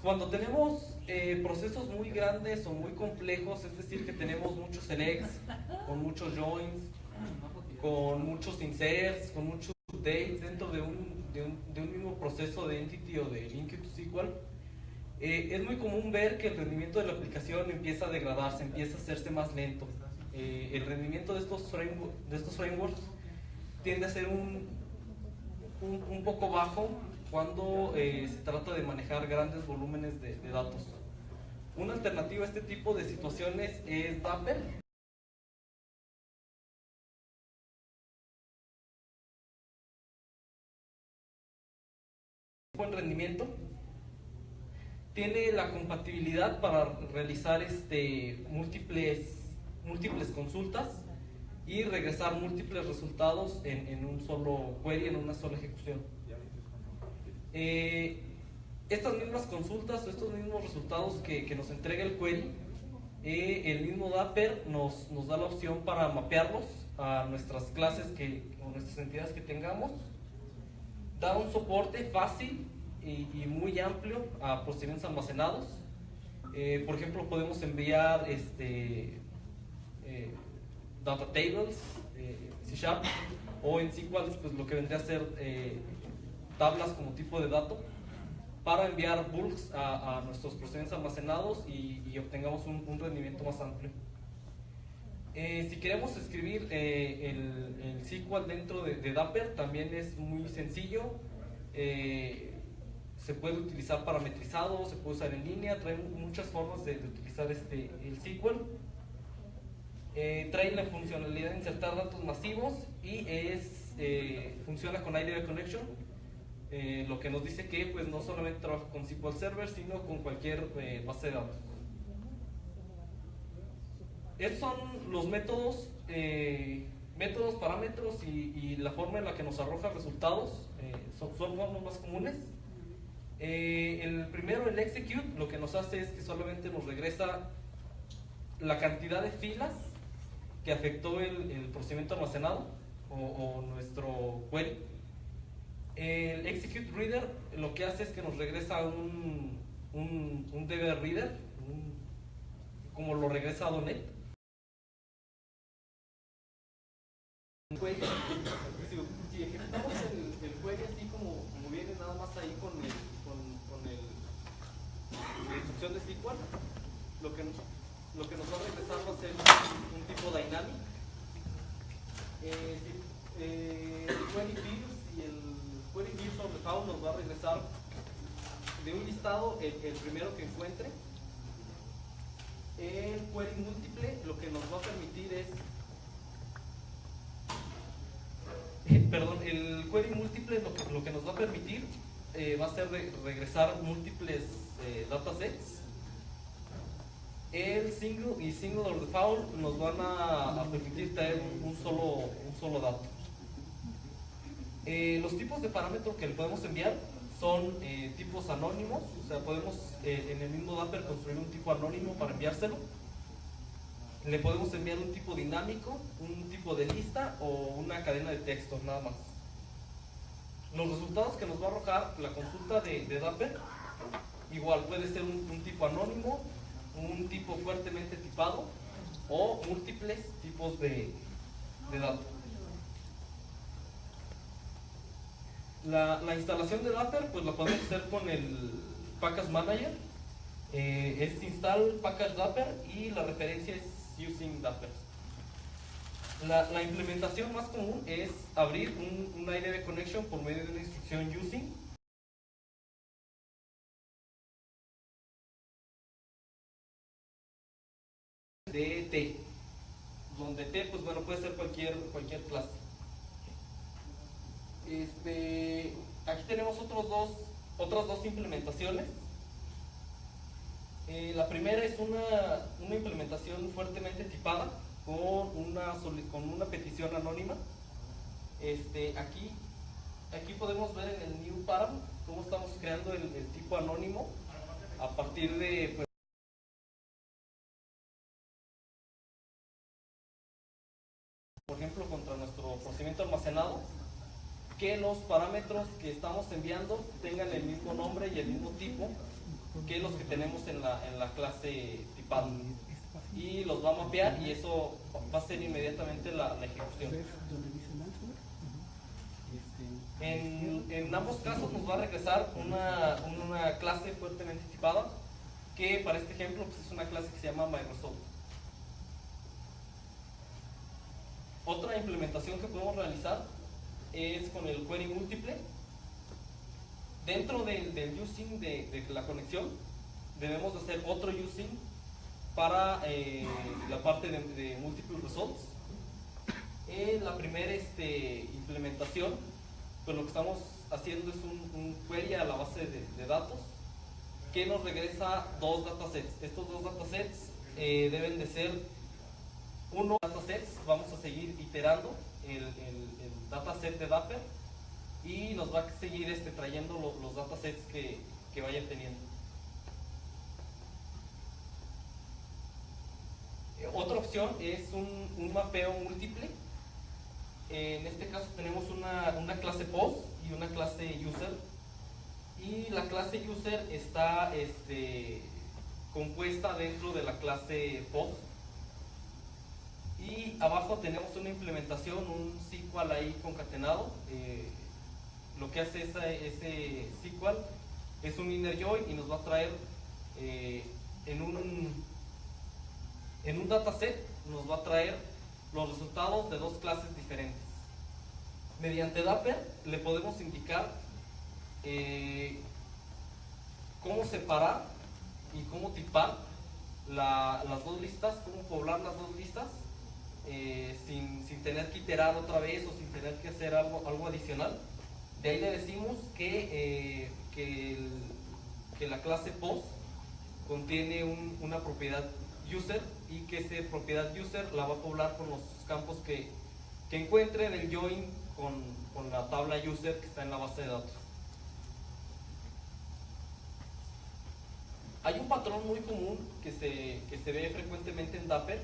Cuando tenemos procesos muy grandes o muy complejos, es decir, que tenemos muchos selects, con muchos joins, con muchos inserts, con muchos updates dentro de un mismo proceso de entity o de linked to SQL, es muy común ver que el rendimiento de la aplicación empieza a degradarse, empieza a hacerse más lento. El rendimiento de estos frameworks tiende a ser un poco bajo cuando se trata de manejar grandes volúmenes de datos. Una alternativa a este tipo de situaciones es Dapper. Buen rendimiento. Tiene la compatibilidad para realizar múltiples consultas y regresar múltiples resultados en un solo query, en una sola ejecución. Estas mismas consultas o estos mismos resultados que nos entrega el query, el mismo Dapper nos da la opción para mapearlos a nuestras clases o nuestras entidades que tengamos. Da un soporte fácil y muy amplio a procedimientos almacenados. Por ejemplo, podemos enviar data tables, C# o en SQL, pues lo que vendría a ser tablas como tipo de dato, para enviar bulks a nuestros procedimientos almacenados y obtengamos un rendimiento más amplio. Si queremos escribir el SQL dentro de Dapper, también es muy sencillo. Se puede utilizar parametrizado, se puede usar en línea, trae muchas formas de utilizar el SQL. Trae la funcionalidad de insertar datos masivos y funciona con IDB Connection, lo que nos dice que pues, no solamente trabaja con SQL Server, sino con cualquier base de datos. Estos son los métodos, parámetros y la forma en la que nos arroja resultados. Son los más comunes. El primero, el execute, lo que nos hace es que solamente nos regresa la cantidad de filas que afectó el procedimiento almacenado o nuestro query. El execute reader lo que hace es que nos regresa un DB reader, como lo regresa a .NET. Si ejecutamos el query así como viene nada más ahí con la instrucción de SQL, lo que nos va a regresar va a ser un tipo dynamic. El query fields y el query fields sobre how nos va a regresar de un listado el primero que encuentre. El query múltiple lo que nos va a permitir es el query múltiple lo que nos va a permitir va a ser regresar múltiples datasets. El single y singular default nos van a permitir traer un solo dato. Los tipos de parámetros que le podemos enviar son tipos anónimos, o sea, podemos en el mismo Dapper construir un tipo anónimo para enviárselo. Le podemos enviar un tipo dinámico, un tipo de lista o una cadena de texto, nada más. Los resultados que nos va a arrojar la consulta de Dapper, igual puede ser un tipo anónimo, un tipo fuertemente tipado o múltiples tipos de datos. La instalación de Dapper pues la podemos hacer con el Package Manager. Es install package Dapper y la referencia es using Dapper. La implementación más común es abrir un IDB connection por medio de una instrucción using. De T, donde T pues bueno puede ser cualquier clase. Aquí tenemos otras dos implementaciones. La primera es una implementación fuertemente tipada con una petición anónima. Aquí podemos ver en el new param cómo estamos creando el tipo anónimo a partir de pues, por ejemplo contra nuestro procedimiento almacenado, que los parámetros que estamos enviando tengan el mismo nombre y el mismo tipo que los que tenemos en la clase tipada. Y los va a mapear y eso va a ser inmediatamente la ejecución. En ambos casos nos va a regresar una clase fuertemente tipada, que para este ejemplo pues es una clase que se llama MyResult. Otra implementación que podemos realizar es con el query múltiple. Dentro del using de la conexión debemos de hacer otro using para la parte de multiple results. La primera implementación, pues lo que estamos haciendo es un query a la base de datos que nos regresa dos datasets. Estos dos datasets deben de ser uno datasets. Vamos a seguir iterando el dataset de Dapper y nos va a seguir trayendo los datasets que vayan teniendo. Otra opción es un mapeo múltiple. En este caso tenemos una clase post y una clase user, y la clase user está compuesta dentro de la clase post, y abajo tenemos una implementación, un SQL ahí concatenado. Lo que hace ese SQL es un inner join y nos va a traer en un dataset, nos va a traer los resultados de dos clases diferentes. Mediante Dapper le podemos indicar cómo separar y cómo tipar las dos listas, cómo poblar las dos listas sin tener que iterar otra vez o sin tener que hacer algo adicional. De ahí le decimos que la clase post contiene una propiedad user, y que esa propiedad user la va a poblar con los campos que encuentre en el join con la tabla user que está en la base de datos. Hay un patrón muy común que se ve frecuentemente en Dapper.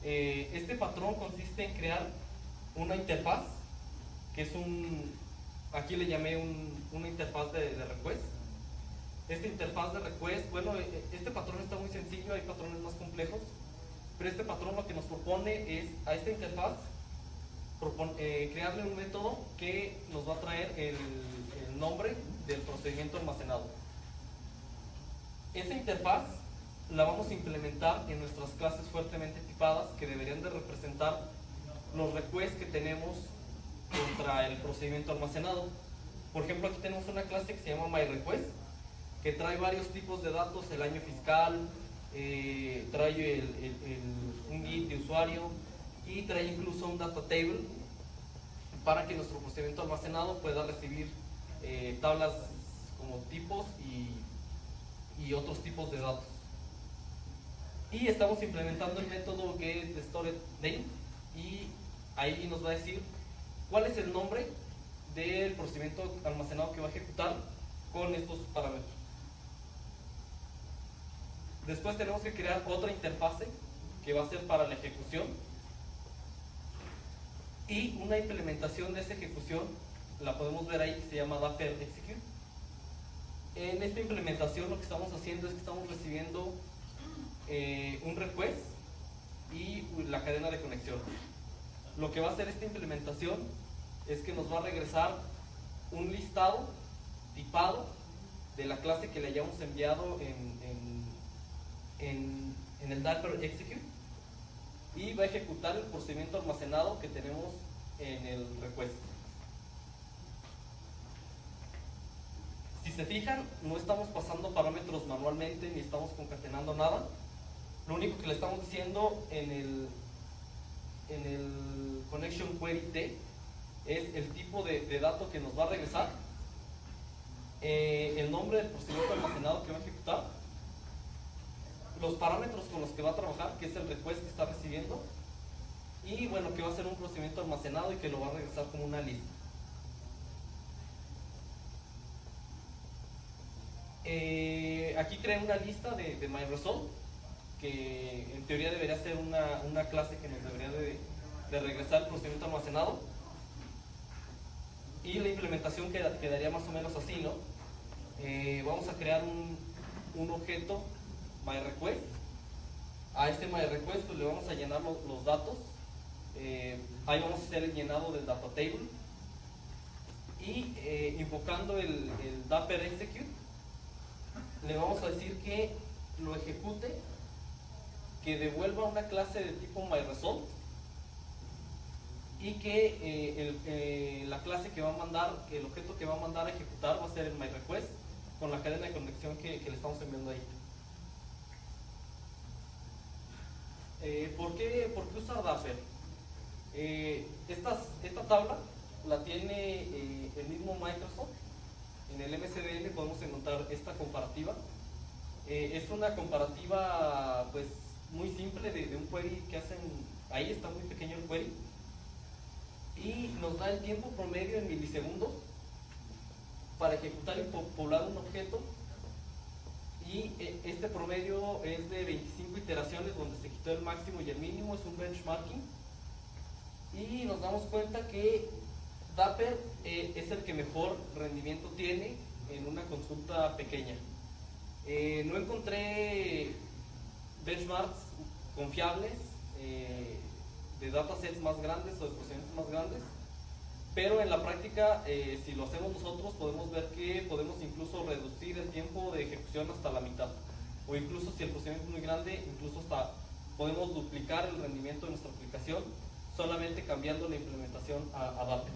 Este patrón consiste en crear una interfaz, que es aquí le llamé una interfaz de request. Esta interfaz de request, bueno, este patrón está muy sencillo, hay patrones más complejos, pero este patrón lo que nos propone es a esta interfaz crearle un método que nos va a traer el nombre del procedimiento almacenado. Esa interfaz la vamos a implementar en nuestras clases fuertemente tipadas, que deberían de representar los requests que tenemos contra el procedimiento almacenado. Por ejemplo, aquí tenemos una clase que se llama MyRequest, que trae varios tipos de datos: el año fiscal, trae un guide de usuario, y trae incluso un data table para que nuestro procedimiento almacenado pueda recibir tablas como tipos y otros tipos de datos. Y estamos implementando el método getStoredName, y ahí nos va a decir cuál es el nombre del procedimiento almacenado que va a ejecutar con estos parámetros. Después tenemos que crear otra interfase que va a ser para la ejecución, y una implementación de esa ejecución la podemos ver ahí, que se llama Dapper Execute. En esta implementación lo que estamos haciendo es que estamos recibiendo un request y la cadena de conexión. Lo que va a hacer esta implementación es que nos va a regresar un listado tipado de la clase que le hayamos enviado en el Dapper Execute, y va a ejecutar el procedimiento almacenado que tenemos en el request. Si se fijan, no estamos pasando parámetros manualmente ni estamos concatenando nada. Lo único que le estamos diciendo en el connection query T es el tipo de dato que nos va a regresar, el nombre del procedimiento almacenado que va a ejecutar, los parámetros con los que va a trabajar, que es el request que está recibiendo, y bueno, que va a ser un procedimiento almacenado y que lo va a regresar como una lista. Aquí creé una lista de MyResult, que en teoría debería ser una clase que nos debería de regresar el procedimiento almacenado, y la implementación quedaría más o menos así, ¿no? Vamos a crear un objeto myRequest. A este myRequest pues le vamos a llenar los datos. Ahí vamos a hacer el llenado del data table. Y invocando el Dapper execute, le vamos a decir que lo ejecute, que devuelva una clase de tipo myResult y que la clase que va a mandar, el objeto que va a mandar a ejecutar va a ser el myRequest con la cadena de conexión que le estamos enviando ahí. ¿Por qué usar Dapper? Esta tabla la tiene el mismo Microsoft. En el MSDN podemos encontrar esta comparativa. Es una comparativa pues muy simple de un query que hacen. Ahí está muy pequeño el query y nos da el tiempo promedio en milisegundos para ejecutar y poblar un objeto, y este promedio es de 25 iteraciones donde se quitó el máximo y el mínimo. Es un benchmarking y nos damos cuenta que Dapper es el que mejor rendimiento tiene en una consulta pequeña. No encontré benchmarks confiables de datasets más grandes o de procedimientos más grandes, pero en la práctica, si lo hacemos nosotros, podemos ver que podemos incluso reducir el tiempo de ejecución hasta la mitad, o incluso si el procedimiento es muy grande, incluso hasta podemos duplicar el rendimiento de nuestra aplicación solamente cambiando la implementación a Dapper.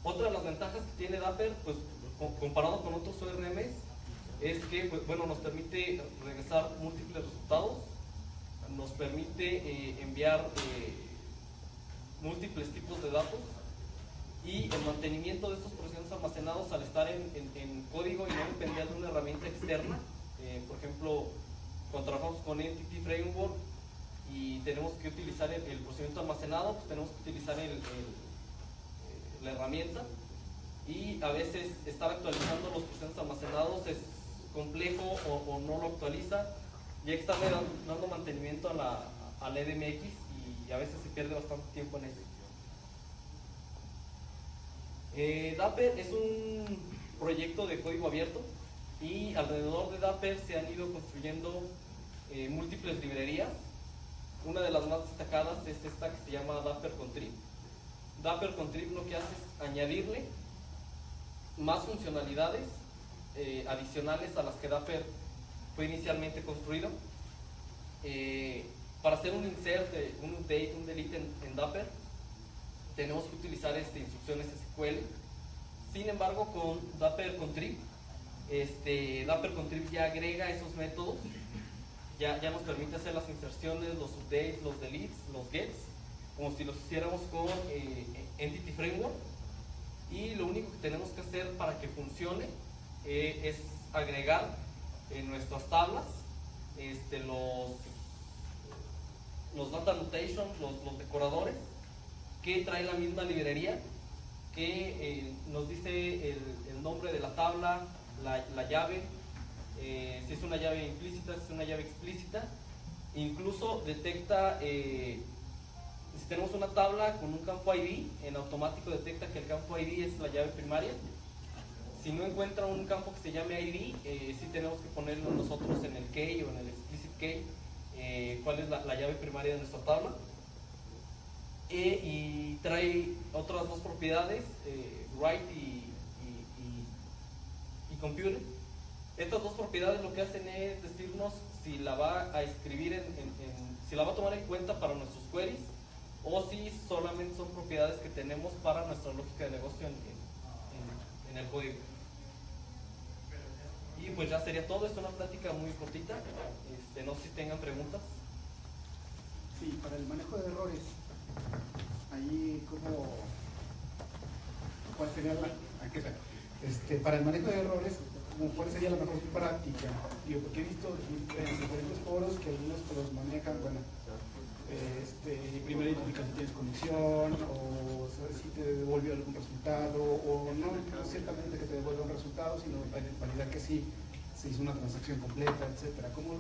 Otra de las ventajas que tiene Dapper, pues comparado con otros ORMs, es que pues, bueno, nos permite regresar múltiples resultados, nos permite enviar múltiples tipos de datos, y el mantenimiento de estos procedimientos almacenados, al estar en código y no depender de una herramienta externa. Por ejemplo, cuando trabajamos con Entity Framework y tenemos que utilizar el procedimiento almacenado, pues tenemos que utilizar la herramienta, y a veces estar actualizando los procedimientos almacenados es complejo o no lo actualiza, y hay que estarle dando mantenimiento a la EDMX, y a veces se pierde bastante tiempo en eso. Dapper es un proyecto de código abierto, y alrededor de Dapper se han ido construyendo múltiples librerías. Una de las más destacadas es esta que se llama Dapper Contrib. Dapper Contrib lo que hace es añadirle más funcionalidades adicionales a las que Dapper fue inicialmente construido. Para hacer un insert, un update, un delete en Dapper, tenemos que utilizar instrucciones SQL. Sin embargo, con Dapper Contrib, Dapper Contrib ya agrega esos métodos, ya nos permite hacer las inserciones, los updates, los deletes, los gets, como si los hiciéramos con Entity Framework, y lo único que tenemos que hacer para que funcione es agregar en nuestras tablas los data annotations, los decoradores, que trae la misma librería, que nos dice el nombre de la tabla, la llave, si es una llave implícita, si es una llave explícita. Incluso detecta, si tenemos una tabla con un campo ID, en automático detecta que el campo ID es la llave primaria. Si no encuentra un campo que se llame ID, sí tenemos que ponerlo nosotros en el key o en el explicit key, cuál es la llave primaria de nuestra tabla. Y trae otras dos propiedades, write y computer. Estas dos propiedades lo que hacen es decirnos si la va a escribir si la va a tomar en cuenta para nuestros queries, o si solamente son propiedades que tenemos para nuestra lógica de negocio en el código. Y pues ya sería todo. Es una plática muy cortita, no sé si tengan preguntas. Sí, para el manejo de errores, ahí ¿cuál sería para el manejo de errores, cuál sería la mejor práctica? Digo, porque he visto en diferentes foros que algunos los manejan, bueno, primero identificar si tienes conexión, o si te devolvió algún resultado, o no ciertamente que te devuelva un resultado, sino validar que sí se hizo una transacción completa, etcétera. ¿Cómo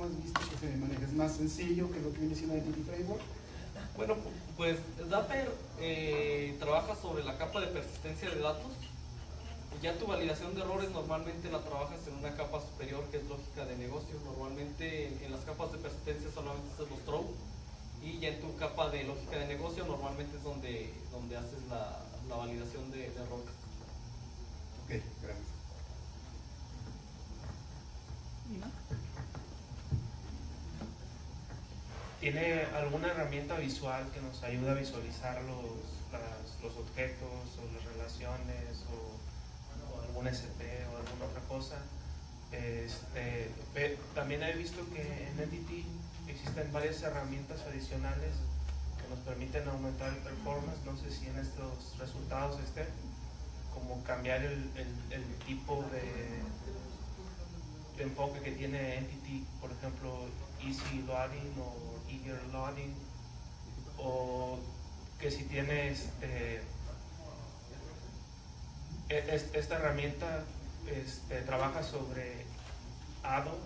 has visto que se maneja? ¿Es más sencillo que lo que viene siendo Entity Framework? Bueno, pues Dapper trabaja sobre la capa de persistencia de datos. Ya tu validación de errores normalmente la trabajas en una capa normalmente en las capas de persistencia solamente haces los throw, y ya en tu capa de lógica de negocio normalmente es donde haces la validación de errores. Ok, gracias. ¿Tiene alguna herramienta visual que nos ayude a visualizar los objetos o las relaciones o algún SP o alguna otra cosa? También he visto que en Entity existen varias herramientas adicionales que nos permiten aumentar el performance. No sé si en estos resultados como cambiar el tipo de enfoque que tiene Entity, por ejemplo, Easy Loading o Eager Loading, o que si tiene esta herramienta trabaja sobre ADO,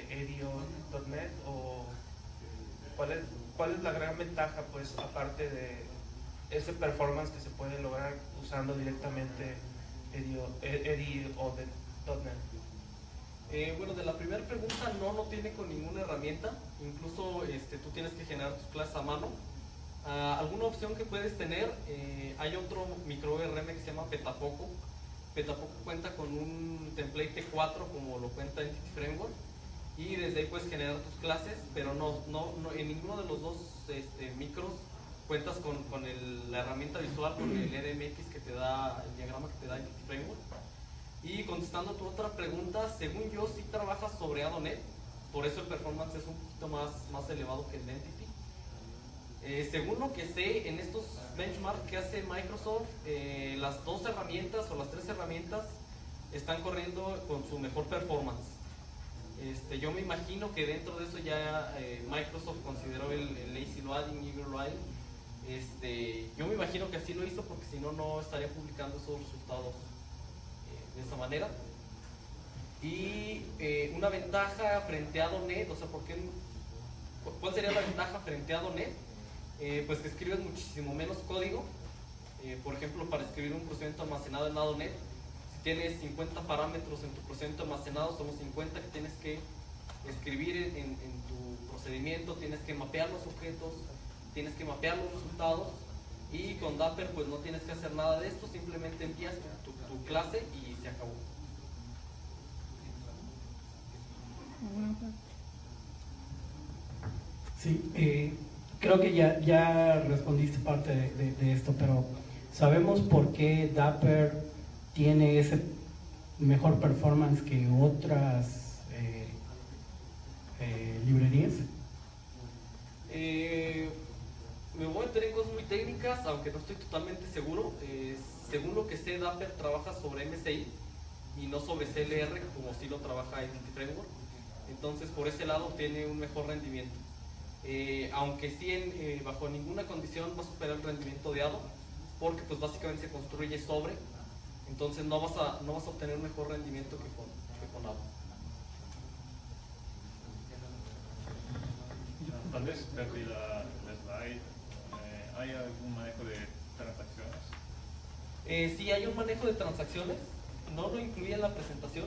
Edio.net, o cuál es la gran ventaja, pues, aparte de ese performance que se puede lograr usando directamente Edio.net. Bueno, de la primera pregunta, no tiene con ninguna herramienta. Incluso tú tienes que generar tus clases a mano. Alguna opción que puedes tener, hay otro micro ORM que se llama Petapoco. Petapoco cuenta con un template T4 como lo cuenta Entity Framework, y desde ahí puedes generar tus clases, pero no en ninguno de los dos micros cuentas con la herramienta visual, con el EDMX que te da, el diagrama que te da Entity Framework. Y contestando a tu otra pregunta, según yo sí trabajas sobre ADO.NET, por eso el performance es un poquito más elevado que el de Entity. Según lo que sé, en estos benchmarks que hace Microsoft, las dos herramientas o las tres herramientas están corriendo con su mejor performance. Yo me imagino que dentro de eso ya Microsoft consideró el lazy loading, eager loading. Yo me imagino que así lo hizo, porque si no, no estaría publicando esos resultados de esa manera. Y una ventaja frente a ADO.NET, o sea, ¿cuál sería la ventaja frente a ADO.NET? Pues que escribes muchísimo menos código. Por ejemplo, para escribir un procedimiento almacenado en ADO.NET, si tienes 50 parámetros en tu procedimiento almacenado, son los 50 que tienes que escribir en tu procedimiento. Tienes que mapear los objetos, tienes que mapear los resultados, y con Dapper pues no tienes que hacer nada de esto, simplemente envías tu clase y se acabó. Sí, creo que ya respondiste parte de esto, pero ¿sabemos por qué Dapper tiene ese mejor performance que otras librerías? Me voy a meter en cosas muy técnicas, aunque no estoy totalmente seguro. Según lo que sé, Dapper trabaja sobre MSI y no sobre CLR, como si lo trabaja Entity Framework. Entonces, por ese lado tiene un mejor rendimiento. Aunque sí, bajo ninguna condición va a superar el rendimiento de ADO, porque pues básicamente se construye sobre. Entonces no vas a obtener un mejor rendimiento que con ADO. Tal vez perdí la slide. ¿Hay algún manejo de transacciones? Sí, hay un manejo de transacciones. No lo incluía en la presentación.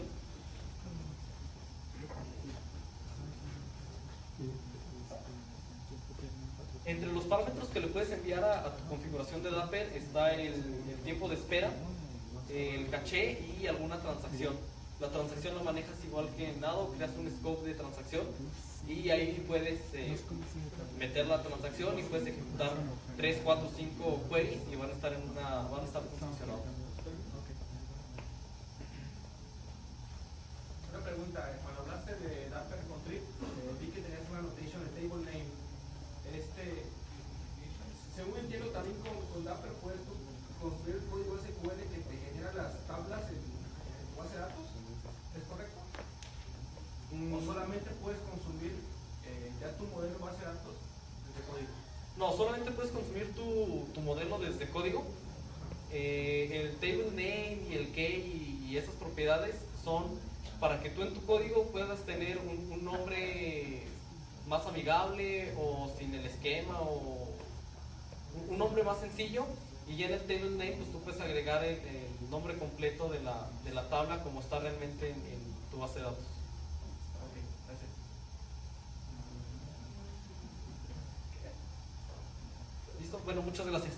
Entre los parámetros que le puedes enviar a tu configuración de Dapper está el tiempo de espera, el caché y alguna transacción. La transacción la manejas igual que en ADO, creas un scope de transacción y ahí puedes meter la transacción y puedes ejecutar 3, 4, 5 queries y van a estar funcionando. Una pregunta, cuando hablaste de Dapper Contrib, vi que tenías una notation de table name. Según entiendo, también con Dapper puedes construir el código SQL que te genera las tablas en tu base de datos. ¿Es correcto? ¿O solamente puedes consumir ya tu modelo base de datos desde código? No, solamente puedes consumir tu modelo desde código. El table name y el key y esas propiedades son para que tú en tu código puedas tener un nombre más amigable o sin el esquema, o un nombre más sencillo, y ya en el table name pues tú puedes agregar el nombre completo de la tabla como está realmente en tu base de datos. Ok, gracias. Bueno, muchas gracias.